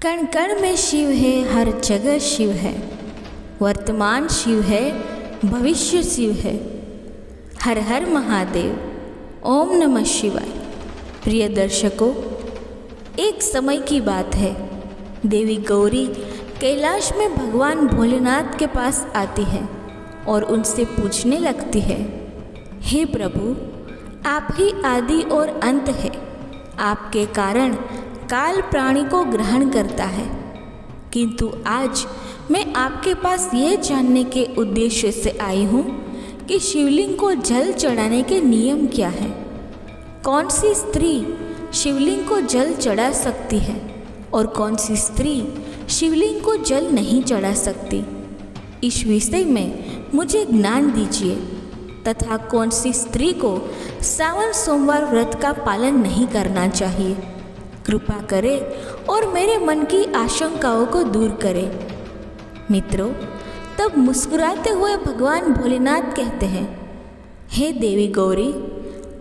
कण कण में शिव है, हर जगह शिव है। वर्तमान शिव है, भविष्य शिव है। हर हर महादेव, ओम नमः शिवाय। प्रिय दर्शकों, एक समय की बात है, देवी गौरी कैलाश में भगवान भोलेनाथ के पास आती है और उनसे पूछने लगती है, हे प्रभु, आप ही आदि और अंत है। आपके कारण काल प्राणी को ग्रहण करता है, किंतु आज मैं आपके पास यह जानने के उद्देश्य से आई हूँ कि शिवलिंग को जल चढ़ाने के नियम क्या हैं। कौन सी स्त्री शिवलिंग को जल चढ़ा सकती है और कौन सी स्त्री शिवलिंग को जल नहीं चढ़ा सकती। इस विषय में मुझे ज्ञान दीजिए तथा कौन सी स्त्री को सावन सोमवार व्रत का पालन नहीं करना चाहिए। कृपा करें और मेरे मन की आशंकाओं को दूर करें। मित्रों, तब मुस्कुराते हुए भगवान भोलेनाथ कहते हैं, हे देवी गौरी,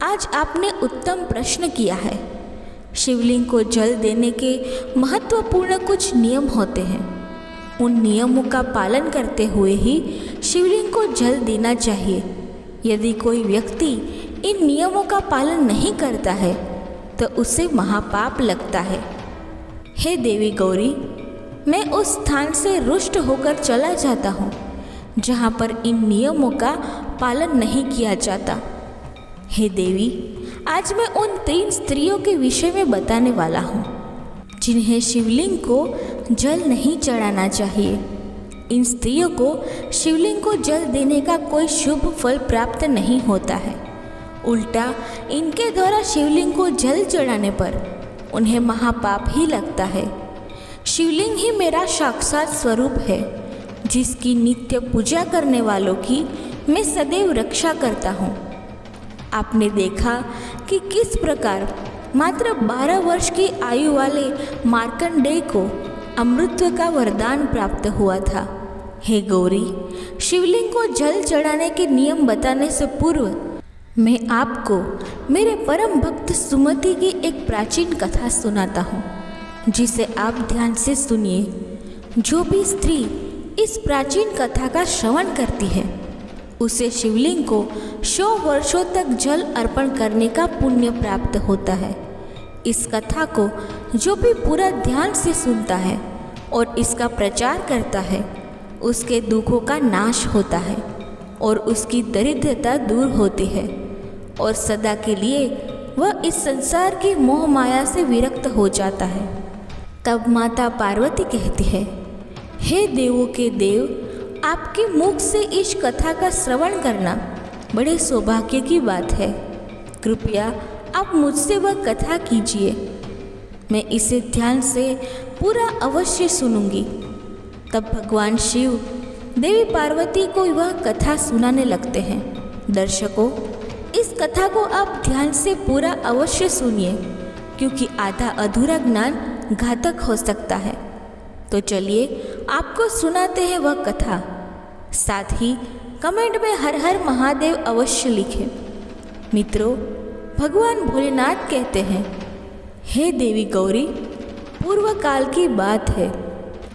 आज आपने उत्तम प्रश्न किया है। शिवलिंग को जल देने के महत्वपूर्ण कुछ नियम होते हैं। उन नियमों का पालन करते हुए ही शिवलिंग को जल देना चाहिए। यदि कोई व्यक्ति इन नियमों का पालन नहीं करता है तो उसे महापाप लगता है। हे देवी गौरी, मैं उस स्थान से रुष्ट होकर चला जाता हूँ जहाँ पर इन नियमों का पालन नहीं किया जाता। हे देवी, आज मैं उन 3 स्त्रियों के विषय में बताने वाला हूँ जिन्हें शिवलिंग को जल नहीं चढ़ाना चाहिए। इन स्त्रियों को शिवलिंग को जल देने का कोई शुभ फल प्राप्त नहीं होता है। उल्टा इनके द्वारा शिवलिंग को जल चढ़ाने पर उन्हें महापाप ही लगता है। शिवलिंग ही मेरा साक्षात स्वरूप है, जिसकी नित्य पूजा करने वालों की मैं सदैव रक्षा करता हूँ। आपने देखा कि किस प्रकार मात्र 12 वर्ष की आयु वाले मार्कंडेय को अमृतत्व का वरदान प्राप्त हुआ था। हे गौरी, शिवलिंग को जल चढ़ाने के नियम बताने से पूर्व मैं आपको मेरे परम भक्त सुमति की एक प्राचीन कथा सुनाता हूँ, जिसे आप ध्यान से सुनिए। जो भी स्त्री इस प्राचीन कथा का श्रवण करती है उसे शिवलिंग को 100 वर्षों तक जल अर्पण करने का पुण्य प्राप्त होता है। इस कथा को जो भी पूरा ध्यान से सुनता है और इसका प्रचार करता है, उसके दुखों का नाश होता है और उसकी दरिद्रता दूर होती है और सदा के लिए वह इस संसार की मोह माया से विरक्त हो जाता है। तब माता पार्वती कहती है, हे देवों के देव, आपके मुख से इस कथा का श्रवण करना बड़े सौभाग्य की बात है। कृपया आप मुझसे वह कथा कीजिए। मैं इसे ध्यान से पूरा अवश्य सुनूंगी। तब भगवान शिव देवी पार्वती को वह कथा सुनाने लगते हैं। दर्शकों, इस कथा को आप ध्यान से पूरा अवश्य सुनिए, क्योंकि आधा अधूरा ज्ञान घातक हो सकता है। तो चलिए आपको सुनाते हैं वह कथा। साथ ही कमेंट में हर हर महादेव अवश्य लिखें। मित्रों, भगवान भोलेनाथ कहते हैं, हे देवी गौरी, पूर्व काल की बात है।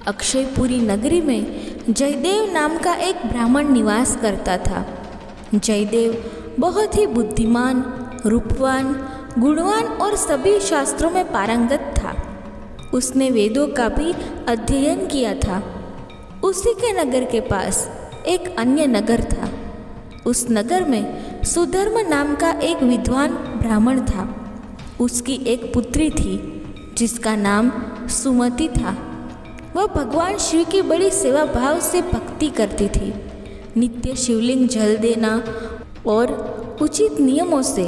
अक्षयपुरी नगरी में जयदेव नाम का एक ब्राह्मण निवास करता था। जयदेव बहुत ही बुद्धिमान, रूपवान, गुणवान और सभी शास्त्रों में पारंगत था। उसने वेदों का भी अध्ययन किया था। उसी के नगर के पास एक अन्य नगर था। उस नगर में सुधर्म नाम का एक विद्वान ब्राह्मण था। उसकी एक पुत्री थी जिसका नाम सुमति था। वह भगवान शिव की बड़ी सेवा भाव से भक्ति करती थी। नित्य शिवलिंग जल देना और उचित नियमों से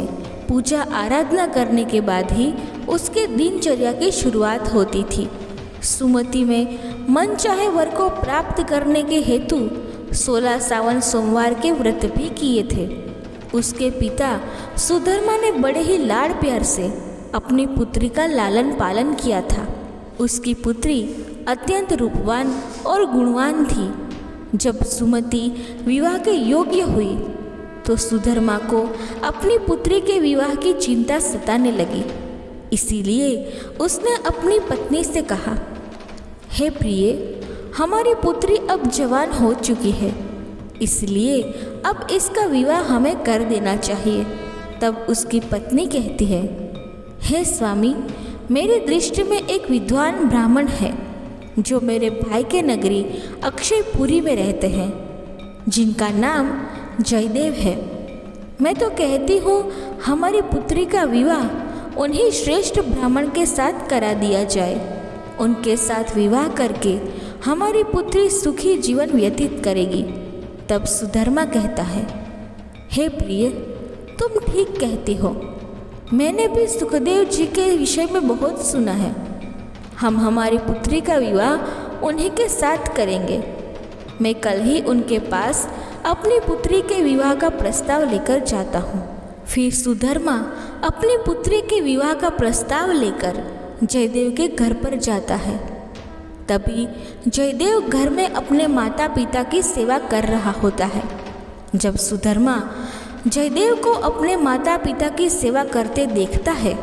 पूजा आराधना करने के बाद ही उसके दिनचर्या की शुरुआत होती थी। सुमति में मन चाहे वर को प्राप्त करने के हेतु 16 सावन सोमवार के व्रत भी किए थे। उसके पिता सुधर्मा ने बड़े ही लाड़ प्यार से अपनी पुत्री का लालन पालन किया था। उसकी पुत्री अत्यंत रूपवान और गुणवान थी। जब सुमति विवाह के योग्य हुई तो सुधर्मा को अपनी पुत्री के विवाह की चिंता सताने लगी। इसीलिए उसने अपनी पत्नी से कहा, हे प्रिय, हमारी पुत्री अब जवान हो चुकी है, इसलिए अब इसका विवाह हमें कर देना चाहिए। तब उसकी पत्नी कहती है, हे स्वामी, मेरी दृष्टि में एक विद्वान ब्राह्मण है जो मेरे भाई के नगरी अक्षयपुरी में रहते हैं, जिनका नाम जयदेव है। मैं तो कहती हूँ हमारी पुत्री का विवाह उन्हीं श्रेष्ठ ब्राह्मण के साथ करा दिया जाए। उनके साथ विवाह करके हमारी पुत्री सुखी जीवन व्यतीत करेगी। तब सुधर्मा कहता है, हे प्रिय, तुम ठीक कहती हो। मैंने भी सुखदेव जी के विषय में बहुत सुना है। हम हमारी पुत्री का विवाह उन्हीं के साथ करेंगे। मैं कल ही उनके पास अपनी पुत्री के विवाह का प्रस्ताव लेकर जाता हूँ। फिर सुधर्मा अपनी पुत्री के विवाह का प्रस्ताव लेकर जयदेव के घर पर जाता है। तभी जयदेव घर में अपने माता पिता की सेवा कर रहा होता है। जब सुधर्मा जयदेव को अपने माता पिता की सेवा करते देखता है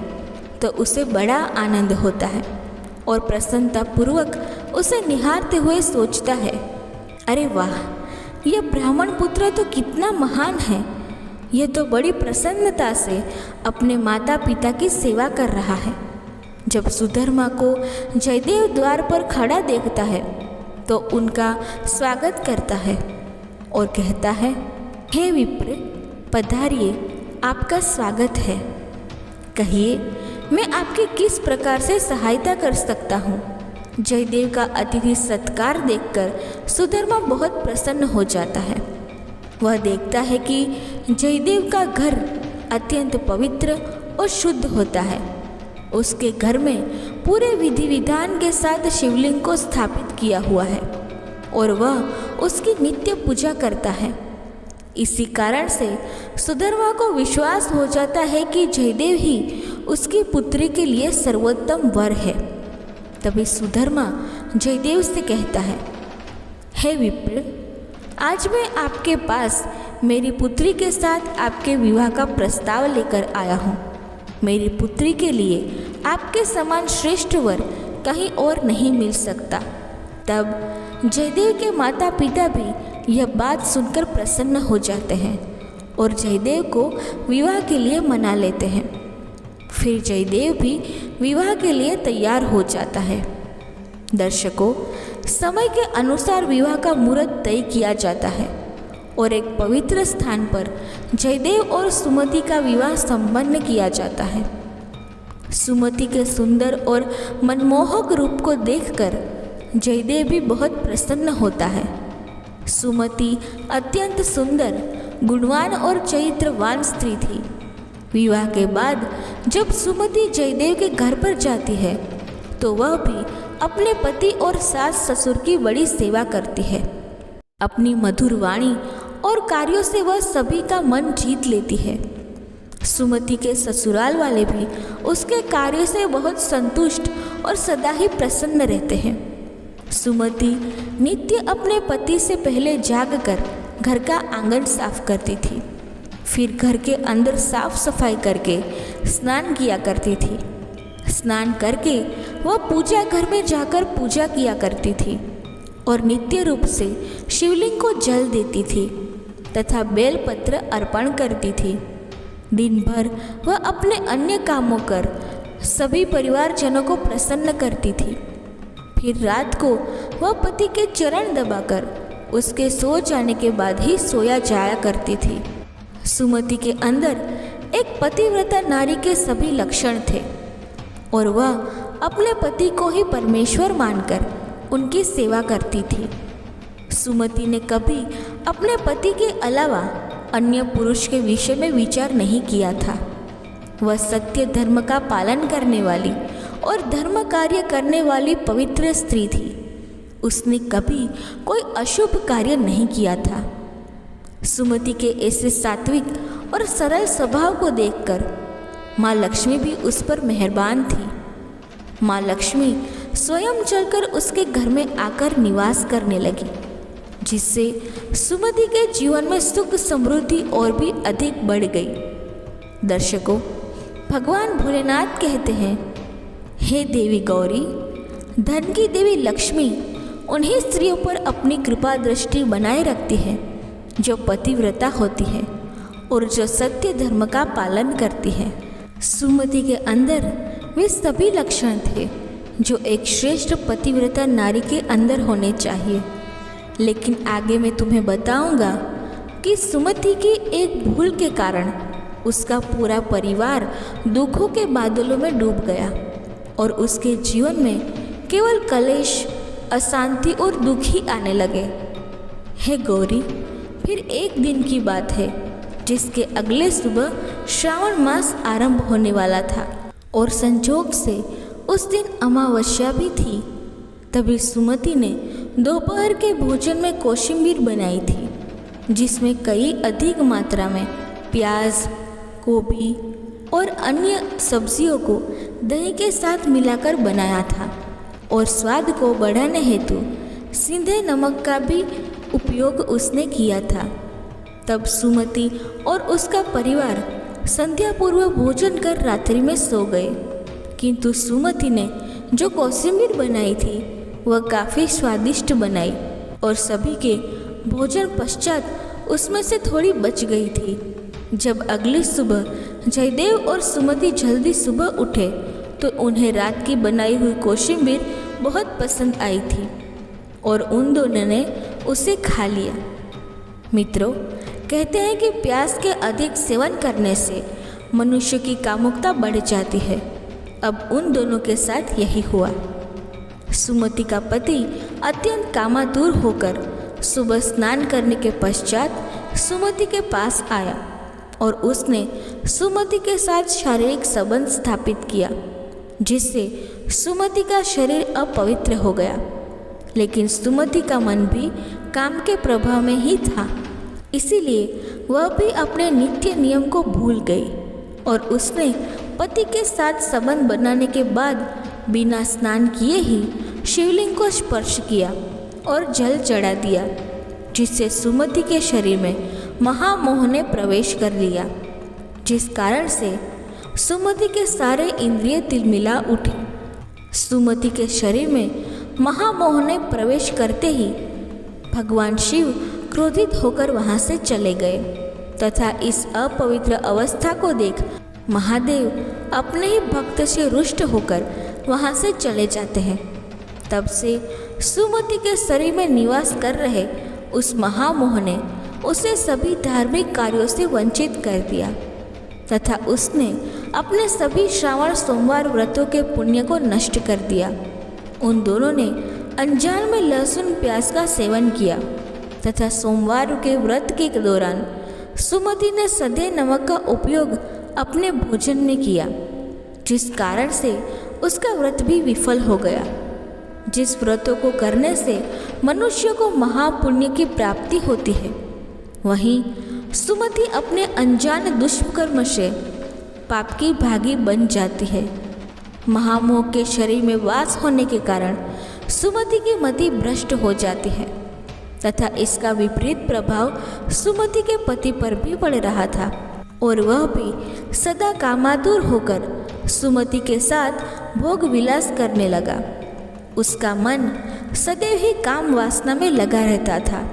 तो उसे बड़ा आनंद होता है और प्रसन्नतापूर्वक उसे निहारते हुए सोचता है, अरे वाह, यह ब्राह्मण पुत्र तो कितना महान है। यह तो बड़ी प्रसन्नता से अपने माता पिता की सेवा कर रहा है। जब सुधर्मा को जयदेव द्वार पर खड़ा देखता है तो उनका स्वागत करता है और कहता है, हे विप्र, पधारिए, आपका स्वागत है। कहिए, मैं आपकी किस प्रकार से सहायता कर सकता हूँ। जयदेव का अतिथि सत्कार देखकर सुधर्मा बहुत प्रसन्न हो जाता है। वह देखता है कि जयदेव का घर अत्यंत पवित्र और शुद्ध होता है। उसके घर में पूरे विधि विधान के साथ शिवलिंग को स्थापित किया हुआ है और वह उसकी नित्य पूजा करता है। इसी कारण से सुधर्मा को विश्वास हो जाता है कि जयदेव ही उसकी पुत्री के लिए सर्वोत्तम वर है। तभी सुधर्मा जयदेव से कहता है, हे विप्र, आज मैं आपके पास मेरी पुत्री के साथ आपके विवाह का प्रस्ताव लेकर आया हूँ। मेरी पुत्री के लिए आपके समान श्रेष्ठ वर कहीं और नहीं मिल सकता। तब जयदेव के माता पिता भी यह बात सुनकर प्रसन्न हो जाते हैं और जयदेव को विवाह के लिए मना लेते हैं। फिर जयदेव भी विवाह के लिए तैयार हो जाता है। दर्शकों, समय के अनुसार विवाह का मुहूर्त तय किया जाता है और एक पवित्र स्थान पर जयदेव और सुमति का विवाह संपन्न किया जाता है। सुमति के सुंदर और मनमोहक रूप को देखकर जयदेव भी बहुत प्रसन्न होता है। सुमति अत्यंत सुंदर, गुणवान और चरित्रवान स्त्री थी। विवाह के बाद जब सुमति जयदेव के घर पर जाती है तो वह भी अपने पति और सास ससुर की बड़ी सेवा करती है। अपनी मधुर वाणी और कार्यों से वह सभी का मन जीत लेती है। सुमति के ससुराल वाले भी उसके कार्य से बहुत संतुष्ट और सदा ही प्रसन्न रहते हैं। सुमति नित्य अपने पति से पहले जागकर घर का आंगन साफ करती थी, फिर घर के अंदर साफ सफाई करके स्नान किया करती थी। स्नान करके वह पूजा घर में जाकर पूजा किया करती थी और नित्य रूप से शिवलिंग को जल देती थी तथा बेलपत्र अर्पण करती थी। दिन भर वह अपने अन्य कामों कर सभी परिवारजनों को प्रसन्न करती थी। फिर रात को वह पति के चरण दबाकर उसके सो जाने के बाद ही सोया जाया करती थी। सुमति के अंदर एक पतिव्रता नारी के सभी लक्षण थे और वह अपने पति को ही परमेश्वर मानकर उनकी सेवा करती थी। सुमति ने कभी अपने पति के अलावा अन्य पुरुष के विषय में विचार नहीं किया था। वह सत्य धर्म का पालन करने वाली और धर्म कार्य करने वाली पवित्र स्त्री थी। उसने कभी कोई अशुभ कार्य नहीं किया था। सुमति के ऐसे सात्विक और सरल स्वभाव को देखकर माँ लक्ष्मी भी उस पर मेहरबान थी। माँ लक्ष्मी स्वयं चलकर उसके घर में आकर निवास करने लगी, जिससे सुमति के जीवन में सुख समृद्धि और भी अधिक बढ़ गई। दर्शकों, भगवान भोलेनाथ कहते हैं, हे देवी गौरी, धन की देवी लक्ष्मी उन्हीं स्त्रियों पर अपनी कृपा दृष्टि बनाए रखती है जो पतिव्रता होती है और जो सत्य धर्म का पालन करती है। सुमति के अंदर वे सभी लक्षण थे जो एक श्रेष्ठ पतिव्रता नारी के अंदर होने चाहिए। लेकिन आगे मैं तुम्हें बताऊंगा कि सुमति की एक भूल के कारण उसका पूरा परिवार दुखों के बादलों में डूब गया और उसके जीवन में केवल कलेश, अशांति और दुख ही आने लगे। हे गौरी, फिर एक दिन की बात है जिसके अगले सुबह श्रावण मास आरंभ होने वाला था और संजोग से उस दिन अमावस्या भी थी। तभी सुमति ने दोपहर के भोजन में कोशिम्बीर बनाई थी जिसमें कई अधिक मात्रा में प्याज, गोभी और अन्य सब्जियों को दही के साथ मिलाकर बनाया था और स्वाद को बढ़ाने हेतु सीधे नमक का भी उपयोग उसने किया था। तब सुमति और उसका परिवार संध्या पूर्व भोजन कर रात्रि में सो गए, किंतु सुमति ने जो कोशिम्बीर बनाई थी वह काफ़ी स्वादिष्ट बनाई और सभी के भोजन पश्चात उसमें से थोड़ी बच गई थी। जब अगली सुबह जयदेव और सुमति जल्दी सुबह उठे तो उन्हें रात की बनाई हुई कोशिम्बीर बहुत पसंद आई थी और उन दोनों ने उसे खा लिया। मित्रों, कहते हैं कि प्याज के अधिक सेवन करने से मनुष्य की कामुकता बढ़ जाती है। अब उन दोनों के साथ यही हुआ। सुमति का पति अत्यंत कामातुर होकर सुबह स्नान करने के पश्चात सुमति के पास आया और उसने सुमति के साथ शारीरिक संबंध स्थापित किया, जिससे सुमति का शरीर अपवित्र हो गया। लेकिन सुमति का मन भी काम के प्रभाव में ही था, इसीलिए वह भी अपने नित्य नियम को भूल गई और उसने पति के साथ संबंध बनाने के बाद बिना स्नान किए ही शिवलिंग को स्पर्श किया और जल चढ़ा दिया, जिससे सुमति के शरीर में महामोह ने प्रवेश कर लिया, जिस कारण से सुमति के सारे इंद्रिय तिलमिला उठे। सुमति के शरीर में महामोह ने प्रवेश करते ही भगवान शिव क्रोधित होकर वहां से चले गए तथा इस अपवित्र अवस्था को देख महादेव अपने ही भक्त से रुष्ट होकर वहां से चले जाते हैं। तब से सुमति के शरीर में निवास कर रहे उस महामोह ने उसे सभी धार्मिक कार्यों से वंचित कर दिया तथा उसने अपने सभी श्रावण सोमवार व्रतों के पुण्य को नष्ट कर दिया। उन दोनों ने अनजान में लहसुन प्याज का सेवन किया तथा सोमवार के व्रत के दौरान सुमति ने सधे नमक का उपयोग अपने भोजन में किया, जिस कारण से उसका व्रत भी विफल हो गया। जिस व्रतों को करने से मनुष्य को महापुण्य की प्राप्ति होती है, वहीं सुमति अपने अनजान दुष्कर्म से पाप की भागी बन जाती है। महामोह के शरीर में वास होने के कारण सुमति की मति भ्रष्ट हो जाती है तथा इसका विपरीत प्रभाव सुमति के पति पर भी पड़ रहा था और वह भी सदा कामातुर होकर सुमति के साथ भोग विलास करने लगा। उसका मन सदैव ही काम वासना में लगा रहता था।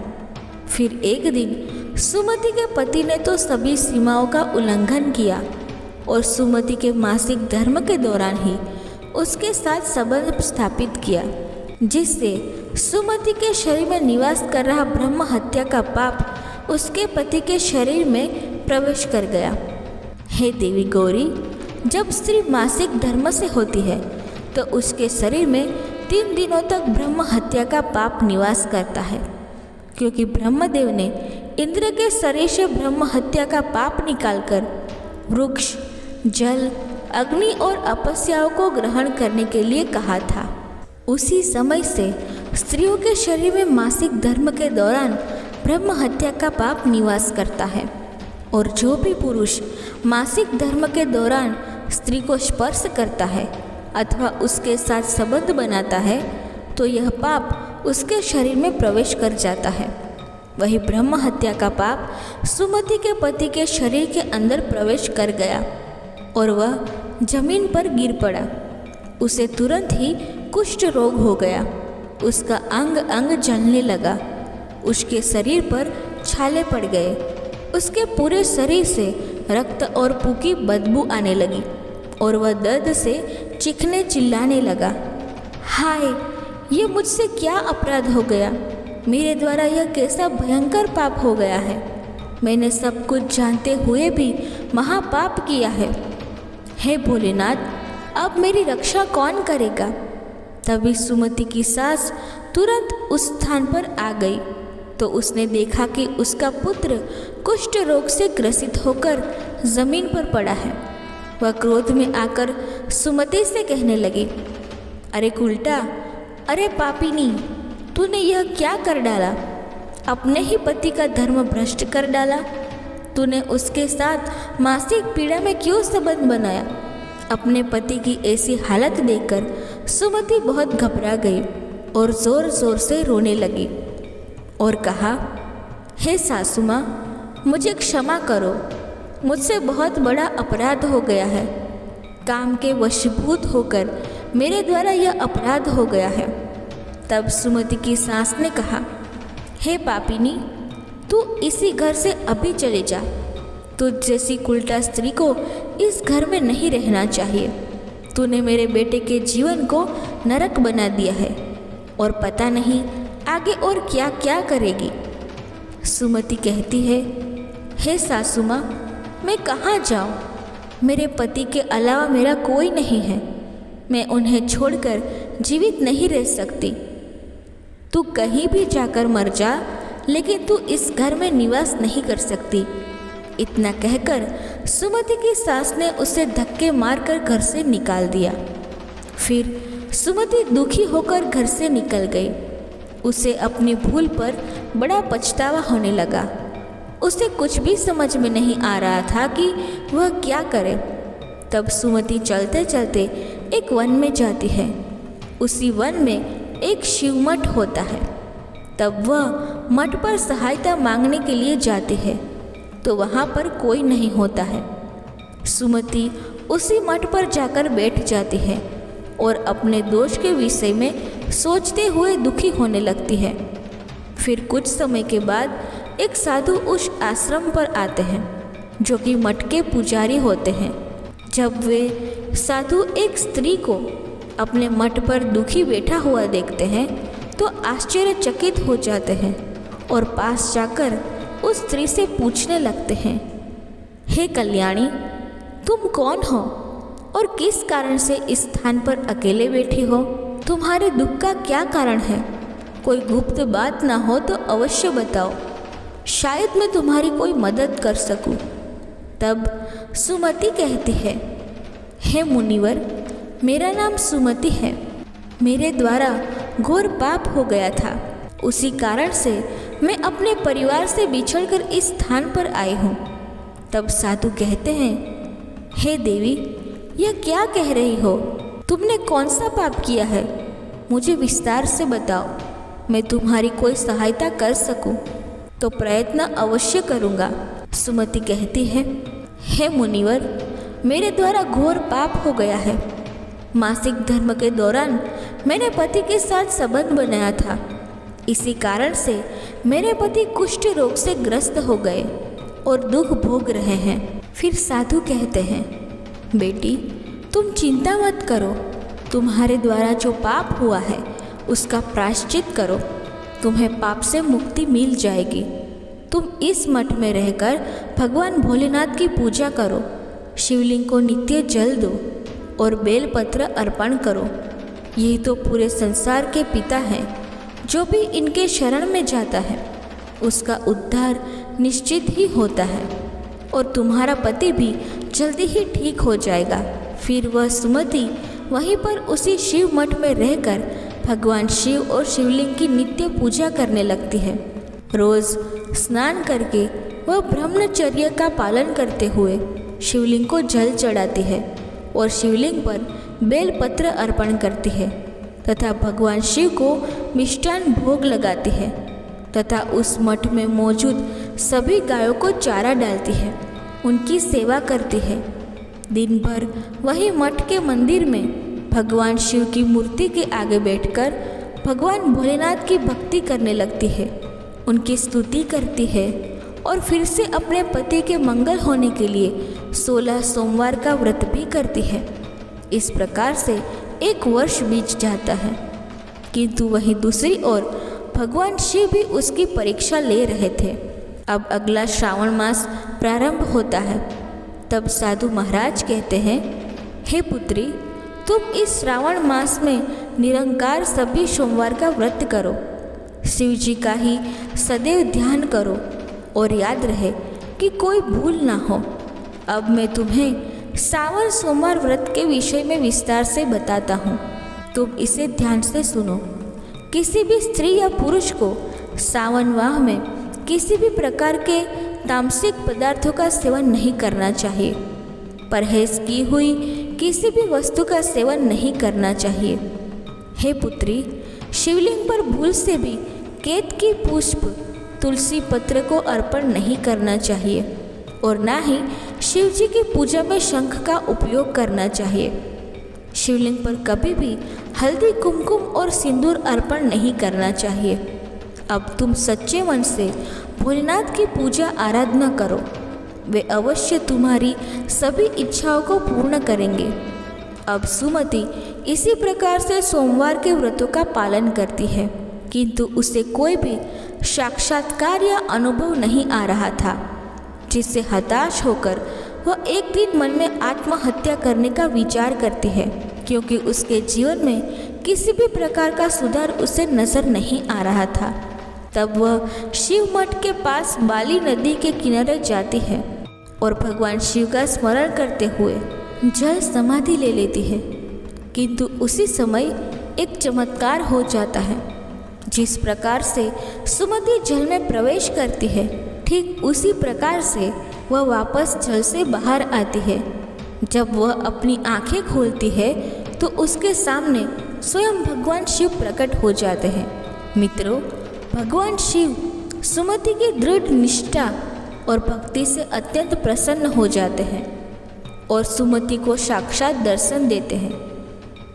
फिर एक दिन सुमति के पति ने तो सभी सीमाओं का उल्लंघन किया और सुमति के मासिक धर्म के दौरान ही उसके साथ संबंध स्थापित किया, जिससे सुमति के शरीर में निवास कर रहा ब्रह्म हत्या का पाप उसके पति के शरीर में प्रवेश कर गया। हे देवी गौरी, जब स्त्री मासिक धर्म से होती है तो उसके शरीर में 3 दिनों तक ब्रह्म हत्या का पाप निवास करता है, क्योंकि ब्रह्मदेव ने इंद्र के शरीर से ब्रह्म हत्या का पाप निकालकर वृक्ष, जल, अग्नि और अपस्याओं को ग्रहण करने के लिए कहा था। उसी समय से स्त्रियों के शरीर में मासिक धर्म के दौरान ब्रह्म हत्या का पाप निवास करता है और जो भी पुरुष मासिक धर्म के दौरान स्त्री को स्पर्श करता है अथवा उसके साथ संबंध बनाता है तो यह पाप उसके शरीर में प्रवेश कर जाता है। वही ब्रह्म हत्या का पाप सुमति के पति के शरीर के अंदर प्रवेश कर गया और वह जमीन पर गिर पड़ा उसे तुरंत ही कुष्ठ रोग हो गया। उसका अंग अंग जलने लगा। उसके शरीर पर छाले पड़ गए। उसके पूरे शरीर से रक्त और पू की बदबू आने लगी और वह दर्द से चीखने चिल्लाने लगा। हाय, ये मुझसे क्या अपराध हो गया? मेरे द्वारा यह कैसा भयंकर पाप हो गया है? मैंने सब कुछ जानते हुए भी महापाप किया है। हे भोलेनाथ, अब मेरी रक्षा कौन करेगा? तभी सुमति की सास तुरंत उस स्थान पर आ गई तो उसने देखा कि उसका पुत्र कुष्ठ रोग से ग्रसित होकर जमीन पर पड़ा है। वह क्रोध में आकर सुमति से कहने लगी, अरे उल्टा, अरे पापिनी, तूने यह क्या कर डाला? अपने ही पति का धर्म भ्रष्ट कर डाला। तूने उसके साथ मासिक पीड़ा में क्यों संबंध बनाया? अपने पति की ऐसी हालत देखकर सुमति बहुत घबरा गई और जोर जोर से रोने लगी और कहा, हे सासू माँ, मुझे क्षमा करो। मुझसे बहुत बड़ा अपराध हो गया है। काम के वशीभूत होकर मेरे द्वारा यह अपराध हो गया है। तब सुमति की सास ने कहा, हे पापिनी, तू इसी घर से अभी चले जा। तुझ जैसी उल्टा स्त्री को इस घर में नहीं रहना चाहिए। तूने मेरे बेटे के जीवन को नरक बना दिया है और पता नहीं आगे और क्या क्या करेगी। सुमति कहती है, हे सासू माँ, मैं कहाँ जाऊँ? मेरे पति के अलावा मेरा कोई नहीं है। मैं उन्हें छोड़कर जीवित नहीं रह सकती। तू कहीं भी जाकर मर जा, लेकिन तू इस घर में निवास नहीं कर सकती। इतना कहकर सुमति की सास ने उसे धक्के मारकर घर से निकाल दिया। फिर सुमति दुखी होकर घर से निकल गई। उसे अपनी भूल पर बड़ा पछतावा होने लगा। उसे कुछ भी समझ में नहीं आ रहा था कि वह क्या करे। तब सुमति चलते चलते एक वन में जाती है। उसी वन में एक शिव मठ होता है। तब वह मठ पर सहायता मांगने के लिए जाती है तो वहाँ पर कोई नहीं होता है। सुमति उसी मठ पर जाकर बैठ जाती है और अपने दोष के विषय में सोचते हुए दुखी होने लगती है। फिर कुछ समय के बाद एक साधु उस आश्रम पर आते हैं जो कि मठ के पुजारी होते हैं। जब वे साधु एक स्त्री को अपने मठ पर दुखी बैठा हुआ देखते हैं तो आश्चर्यचकित हो जाते हैं और पास जाकर उस स्त्री से पूछने लगते हैं, हे कल्याणी, तुम कौन हो और किस कारण से इस स्थान पर अकेले बैठी हो? तुम्हारे दुख का क्या कारण है? कोई गुप्त बात ना हो तो अवश्य बताओ, शायद मैं तुम्हारी कोई मदद कर सकूं। तब सुमति कहती है, हे मुनिवर, मेरा नाम सुमति है। मेरे द्वारा घोर पाप हो गया था। उसी कारण से मैं अपने परिवार से बिछड़कर इस स्थान पर आई हूँ। तब साधु कहते हैं, हे देवी, यह क्या कह रही हो? तुमने कौन सा पाप किया है? मुझे विस्तार से बताओ। मैं तुम्हारी कोई सहायता कर सकूं तो प्रयत्न अवश्य करूँगा। सुमति कहती है, हे मुनिवर, मेरे द्वारा घोर पाप हो गया है। मासिक धर्म के दौरान मैंने पति के साथ संबंध बनाया था। इसी कारण से मेरे पति कुष्ठ रोग से ग्रस्त हो गए और दुख भोग रहे हैं। फिर साधु कहते हैं, बेटी, तुम चिंता मत करो। तुम्हारे द्वारा जो पाप हुआ है उसका प्रायश्चित करो। तुम्हें पाप से मुक्ति मिल जाएगी। तुम इस मठ में रहकर भगवान भोलेनाथ की पूजा करो। शिवलिंग को नित्य जल दो और बेलपत्र अर्पण करो। यही तो पूरे संसार के पिता हैं। जो भी इनके शरण में जाता है उसका उद्धार निश्चित ही होता है और तुम्हारा पति भी जल्दी ही ठीक हो जाएगा। फिर वह सुमति वहीं पर उसी शिव मठ में रहकर भगवान शिव और शिवलिंग की नित्य पूजा करने लगती है। रोज स्नान करके वह ब्रह्मचर्य का पालन करते हुए शिवलिंग को जल चढ़ाती है और शिवलिंग पर बेलपत्र अर्पण करती है तथा भगवान शिव को मिष्टान भोग लगाती है तथा उस मठ में मौजूद सभी गायों को चारा डालती है, उनकी सेवा करती है। दिन भर वही मठ के मंदिर में भगवान शिव की मूर्ति के आगे बैठकर भगवान भोलेनाथ की भक्ति करने लगती है, उनकी स्तुति करती है और फिर से अपने पति के मंगल होने के लिए 16 सोमवार का व्रत भी करती है। इस प्रकार से 1 वर्ष बीत जाता है, किंतु वहीं दूसरी ओर भगवान शिव भी उसकी परीक्षा ले रहे थे। अब अगला श्रावण मास प्रारंभ होता है। तब साधु महाराज कहते हैं, हे पुत्री, तुम इस श्रावण मास में निरंकार सभी सोमवार का व्रत करो, शिव जी का ही सदैव ध्यान करो और याद रहे कि कोई भूल ना हो। अब मैं तुम्हें सावन सोमवार व्रत के विषय में विस्तार से बताता हूँ, तुम इसे ध्यान से सुनो। किसी भी स्त्री या पुरुष को सावन माह में किसी भी प्रकार के तामसिक पदार्थों का सेवन नहीं करना चाहिए। परहेज की हुई किसी भी वस्तु का सेवन नहीं करना चाहिए। हे पुत्री, शिवलिंग पर भूल से भी केतकी पुष्प, तुलसी पत्र को अर्पण नहीं करना चाहिए और ना ही शिव जी की पूजा में शंख का उपयोग करना चाहिए। शिवलिंग पर कभी भी हल्दी, कुमकुम और सिंदूर अर्पण नहीं करना चाहिए। अब तुम सच्चे मन से भोलेनाथ की पूजा आराधना करो, वे अवश्य तुम्हारी सभी इच्छाओं को पूर्ण करेंगे। अब सुमति इसी प्रकार से सोमवार के व्रतों का पालन करती है, किंतु उसे कोई भी साक्षात्कार या अनुभव नहीं आ रहा था, जिससे हताश होकर वह एक दिन मन में आत्महत्या करने का विचार करती है, क्योंकि उसके जीवन में किसी भी प्रकार का सुधार उसे नजर नहीं आ रहा था। तब वह शिव मठ के पास बाली नदी के किनारे जाती है और भगवान शिव का स्मरण करते हुए जल समाधि ले लेती है। किंतु उसी समय एक चमत्कार हो जाता है। जिस प्रकार से सुमति जल में प्रवेश करती है, ठीक उसी प्रकार से वह वापस जल से बाहर आती है। जब वह अपनी आंखें खोलती है तो उसके सामने स्वयं भगवान शिव प्रकट हो जाते हैं। मित्रों, भगवान शिव सुमति की दृढ़ निष्ठा और भक्ति से अत्यंत प्रसन्न हो जाते हैं और सुमति को साक्षात दर्शन देते हैं।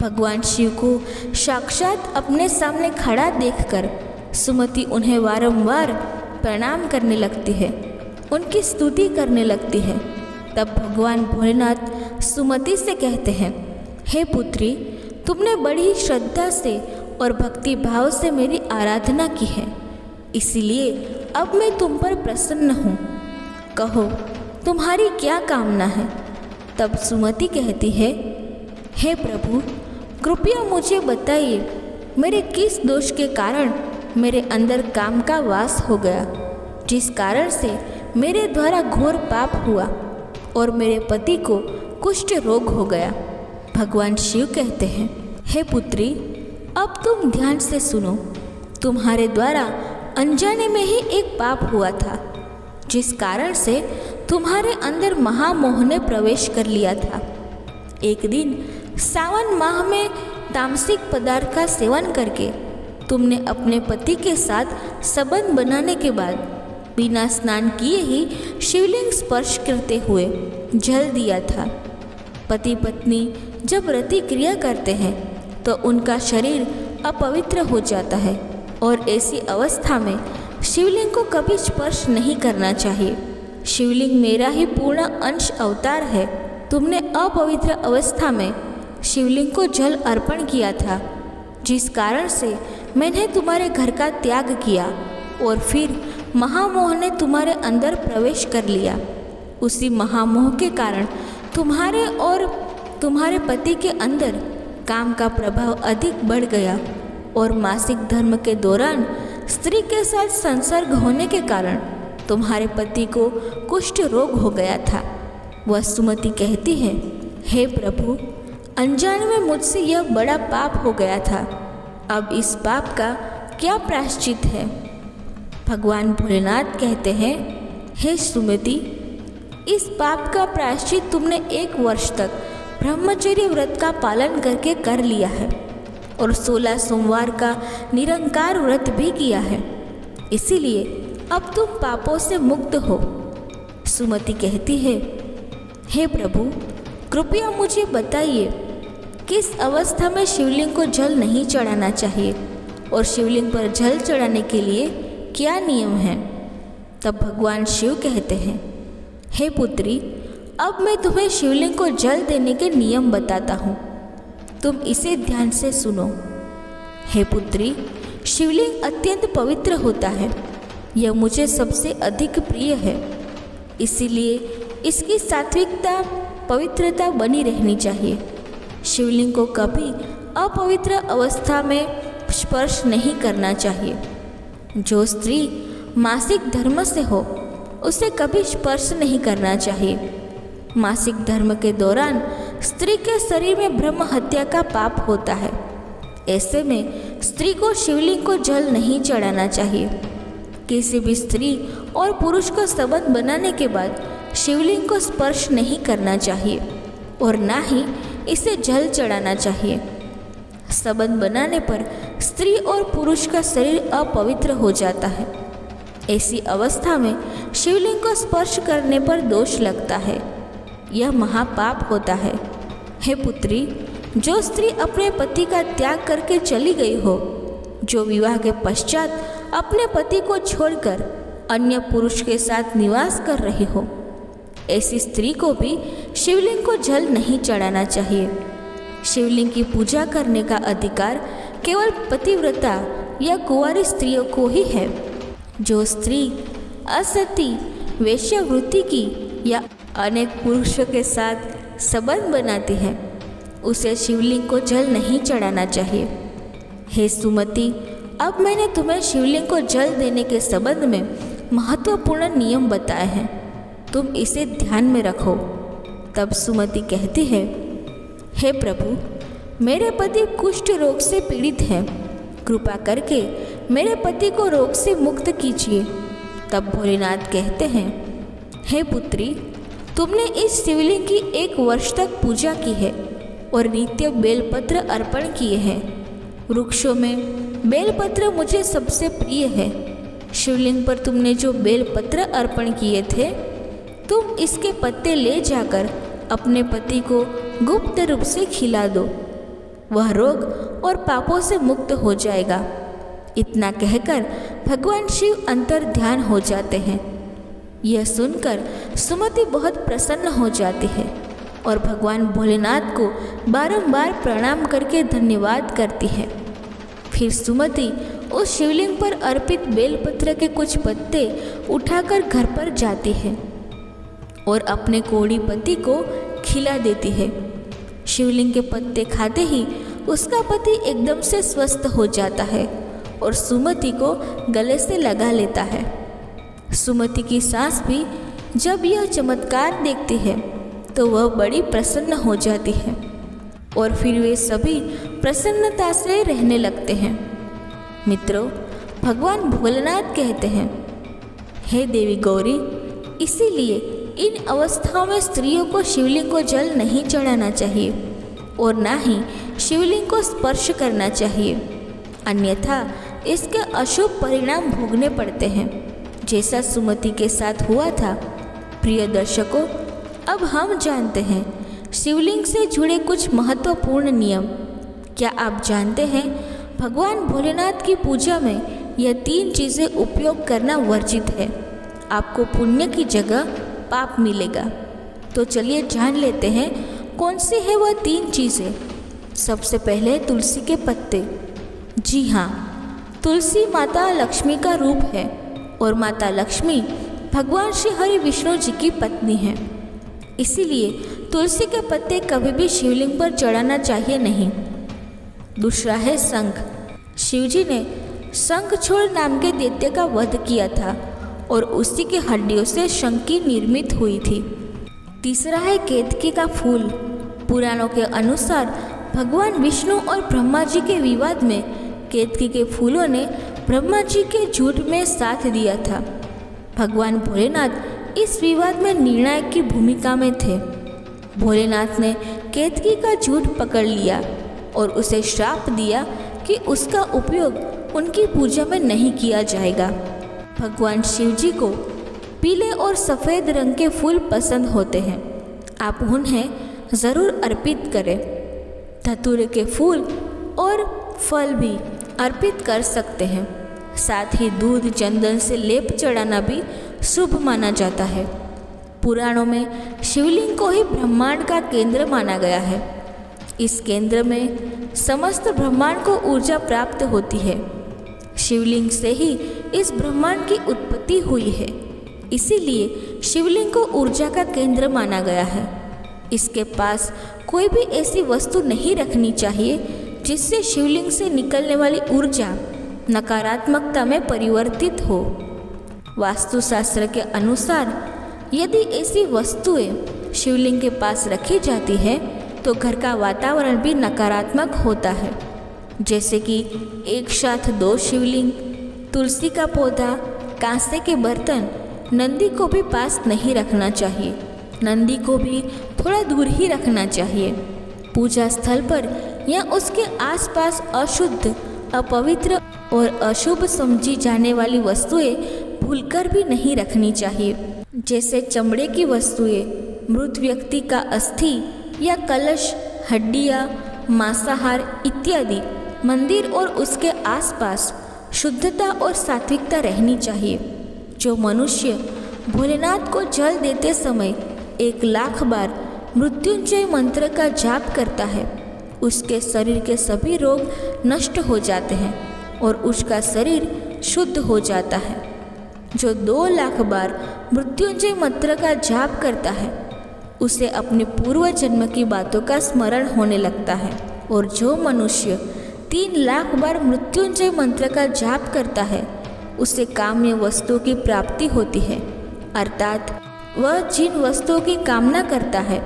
भगवान शिव को साक्षात अपने सामने खड़ा देखकर सुमति उन्हें वारंवार प्रणाम करने लगती है, उनकी स्तुति करने लगती है। तब भगवान भोलेनाथ सुमति से कहते हैं, हे पुत्री, तुमने बड़ी श्रद्धा से और भक्ति भाव से मेरी आराधना की है, इसलिए अब मैं तुम पर प्रसन्न हूँ। कहो, तुम्हारी क्या कामना है? तब सुमति कहती है, हे प्रभु, कृपया मुझे बताइए, मेरे किस दोष के कारण मेरे अंदर काम का वास हो गया, जिस कारण से मेरे द्वारा घोर पाप हुआ और मेरे पति को कुष्ठ रोग हो गया। भगवान शिव कहते हैं, हे पुत्री, अब तुम ध्यान से सुनो। तुम्हारे द्वारा अनजाने में ही एक पाप हुआ था, जिस कारण से तुम्हारे अंदर महामोह ने प्रवेश कर लिया था। एक दिन सावन माह में तामसिक पदार्थ का सेवन करके तुमने अपने पति के साथ संबंध बनाने के बाद बिना स्नान किए ही शिवलिंग स्पर्श करते हुए जल दिया था। पति पत्नी जब रति क्रिया करते हैं तो उनका शरीर अपवित्र हो जाता है और ऐसी अवस्था में शिवलिंग को कभी स्पर्श नहीं करना चाहिए। शिवलिंग मेरा ही पूर्ण अंश अवतार है। तुमने अपवित्र अवस्था में शिवलिंग को जल अर्पण किया था, जिस कारण से मैंने तुम्हारे घर का त्याग किया और फिर महामोह ने तुम्हारे अंदर प्रवेश कर लिया। उसी महामोह के कारण तुम्हारे और तुम्हारे पति के अंदर काम का प्रभाव अधिक बढ़ गया और मासिक धर्म के दौरान स्त्री के साथ संसर्ग होने के कारण तुम्हारे पति को कुष्ठ रोग हो गया था। वह सुमति कहती है, हे प्रभु, अनजाने में मुझसे यह बड़ा पाप हो गया था। अब इस पाप का क्या प्रायश्चित है? भगवान भोलेनाथ कहते हैं, हे सुमति, इस पाप का प्रायश्चित तुमने 1 वर्ष तक ब्रह्मचर्य व्रत का पालन करके कर लिया है और 16 सोमवार का निरंकार व्रत भी किया है, इसीलिए अब तुम पापों से मुक्त हो। सुमति कहती है, हे प्रभु, कृपया मुझे बताइए किस अवस्था में शिवलिंग को जल नहीं चढ़ाना चाहिए और शिवलिंग पर जल चढ़ाने के लिए क्या नियम है। तब भगवान शिव कहते हैं, हे पुत्री, अब मैं तुम्हें शिवलिंग को जल देने के नियम बताता हूँ, तुम इसे ध्यान से सुनो। हे पुत्री, शिवलिंग अत्यंत पवित्र होता है, यह मुझे सबसे अधिक प्रिय है, इसीलिए इसकी सात्विकता पवित्रता बनी रहनी चाहिए। शिवलिंग को कभी अपवित्र अवस्था में स्पर्श नहीं करना चाहिए। जो स्त्री मासिक धर्म से हो उसे कभी स्पर्श नहीं करना चाहिए। मासिक धर्म के दौरान स्त्री के शरीर में ब्रह्म हत्या का पाप होता है। ऐसे में स्त्री को शिवलिंग को जल नहीं चढ़ाना चाहिए। किसी भी स्त्री और पुरुष को संबंध बनाने के बाद शिवलिंग को स्पर्श नहीं करना चाहिए और ना ही इसे जल चढ़ाना चाहिए। संबंध बनाने पर स्त्री और पुरुष का शरीर अपवित्र हो जाता है। ऐसी अवस्था में शिवलिंग को स्पर्श करने पर दोष लगता है, यह महापाप होता है। हे पुत्री, जो स्त्री अपने पति का त्याग करके चली गई हो, जो विवाह के पश्चात अपने पति को छोड़कर अन्य पुरुष के साथ निवास कर रही हो, ऐसी स्त्री को भी शिवलिंग को जल नहीं चढ़ाना चाहिए। शिवलिंग की पूजा करने का अधिकार केवल पतिव्रता या कुंवारी स्त्रियों को ही है। जो स्त्री असती, वेश्यावृत्ति की या अनेक पुरुषों के साथ संबंध बनाती है, उसे शिवलिंग को जल नहीं चढ़ाना चाहिए। हे सुमति, अब मैंने तुम्हें शिवलिंग को जल देने के संबंध में महत्वपूर्ण नियम बताए हैं, तुम इसे ध्यान में रखो। तब सुमति कहती है, हे प्रभु, मेरे पति कुष्ठ रोग से पीड़ित हैं, कृपा करके मेरे पति को रोग से मुक्त कीजिए। तब भोलेनाथ कहते हैं, हे पुत्री, तुमने इस शिवलिंग की 1 वर्ष तक पूजा की है और नित्य बेलपत्र अर्पण किए हैं। वृक्षों में बेलपत्र मुझे सबसे प्रिय है। शिवलिंग पर तुमने जो बेलपत्र अर्पण किए थे, तुम इसके पत्ते ले जाकर अपने पति को गुप्त रूप से खिला दो, वह रोग और पापों से मुक्त हो जाएगा। इतना कहकर भगवान शिव अंतर ध्यान हो जाते हैं। यह सुनकर सुमति बहुत प्रसन्न हो जाती है और भगवान भोलेनाथ को बारंबार प्रणाम करके धन्यवाद करती है। फिर सुमति उस शिवलिंग पर अर्पित बेलपत्र के कुछ पत्ते उठाकर घर पर जाती है और अपने कोढ़ी पति को खिला देती है। शिवलिंग के पत्ते खाते ही उसका पति एकदम से स्वस्थ हो जाता है और सुमति को गले से लगा लेता है। सुमति की सास भी जब यह चमत्कार देखती है तो वह बड़ी प्रसन्न हो जाती है और फिर वे सभी प्रसन्नता से रहने लगते हैं। मित्रों, भगवान भोलेनाथ कहते हैं, हे देवी गौरी, इसीलिए इन अवस्थाओं में स्त्रियों को शिवलिंग को जल नहीं चढ़ाना चाहिए और ना ही शिवलिंग को स्पर्श करना चाहिए, अन्यथा इसके अशुभ परिणाम भोगने पड़ते हैं, जैसा सुमति के साथ हुआ था। प्रिय दर्शकों, अब हम जानते हैं शिवलिंग से जुड़े कुछ महत्वपूर्ण नियम। क्या आप जानते हैं भगवान भोलेनाथ की पूजा में यह 3 चीज़ें उपयोग करना वर्जित है। आपको पुण्य की जगह पाप मिलेगा। तो चलिए जान लेते हैं कौन सी है वह 3 चीज़ें। सबसे पहले तुलसी के पत्ते। जी हाँ, तुलसी माता लक्ष्मी का रूप है और माता लक्ष्मी भगवान श्री हरि विष्णु जी की पत्नी है। इसीलिए तुलसी के पत्ते कभी भी शिवलिंग पर चढ़ाना चाहिए नहीं। दूसरा है शंख। शिवजी ने शंखचूड़ नाम के दैत्य का वध किया था और उसी की हड्डियों से शंख की निर्मित हुई थी। तीसरा है केतकी का फूल। पुराणों के अनुसार भगवान विष्णु और ब्रह्मा जी के विवाद में केतकी के फूलों ने ब्रह्मा जी के झूठ में साथ दिया था। भगवान भोलेनाथ इस विवाद में निर्णायक की भूमिका में थे। भोलेनाथ ने केतकी का झूठ पकड़ लिया और उसे श्राप दिया कि उसका उपयोग उनकी पूजा में नहीं किया जाएगा। भगवान शिव जी को पीले और सफ़ेद रंग के फूल पसंद होते हैं। आप उन्हें ज़रूर अर्पित करें। धतूरे के फूल और फल भी अर्पित कर सकते हैं। साथ ही दूध चंदन से लेप चढ़ाना भी शुभ माना जाता है। पुराणों में शिवलिंग को ही ब्रह्मांड का केंद्र माना गया है। इस केंद्र में समस्त ब्रह्मांड को ऊर्जा प्राप्त होती है। शिवलिंग से ही इस ब्रह्मांड की उत्पत्ति हुई है, इसीलिए शिवलिंग को ऊर्जा का केंद्र माना गया है। इसके पास कोई भी ऐसी वस्तु नहीं रखनी चाहिए जिससे शिवलिंग से निकलने वाली ऊर्जा नकारात्मकता में परिवर्तित हो। वास्तुशास्त्र के अनुसार यदि ऐसी वस्तुएं शिवलिंग के पास रखी जाती है तो घर का वातावरण भी नकारात्मक होता है। जैसे कि एक साथ 2 शिवलिंग, तुलसी का पौधा, कांसे के बर्तन, नंदी को भी पास नहीं रखना चाहिए। नंदी को भी थोड़ा दूर ही रखना चाहिए। पूजा स्थल पर या उसके आसपास अशुद्ध, अपवित्र और अशुभ समझी जाने वाली वस्तुएं भूलकर भी नहीं रखनी चाहिए। जैसे चमड़े की वस्तुएं, मृत व्यक्ति का अस्थि या कलश, हड्डियाँ, मांसाहार इत्यादि। मंदिर और उसके आसपास शुद्धता और सात्विकता रहनी चाहिए। जो मनुष्य भोलेनाथ को जल देते समय 1,00,000 बार मृत्युंजय मंत्र का जाप करता है, उसके शरीर के सभी रोग नष्ट हो जाते हैं और उसका शरीर शुद्ध हो जाता है। जो 2,00,000 बार मृत्युंजय मंत्र का जाप करता है, उसे अपने पूर्व जन्म की बातों का स्मरण होने लगता है। और जो मनुष्य 3,00,000 बार मृत्युंजय मंत्र का जाप करता है, उसे काम्य वस्तुओं की प्राप्ति होती है, अर्थात वह जिन वस्तुओं की कामना करता है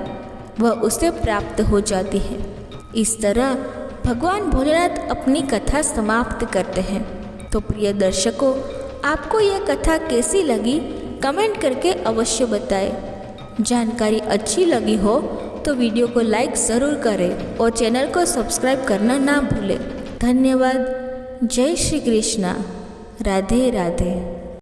वह उसे प्राप्त हो जाती है। इस तरह भगवान भोलेनाथ अपनी कथा समाप्त करते हैं। तो प्रिय दर्शकों, आपको यह कथा कैसी लगी कमेंट करके अवश्य बताएं। जानकारी अच्छी लगी हो तो वीडियो को लाइक ज़रूर करें और चैनल को सब्सक्राइब करना ना भूलें। धन्यवाद। जय श्री कृष्णा। राधे राधे।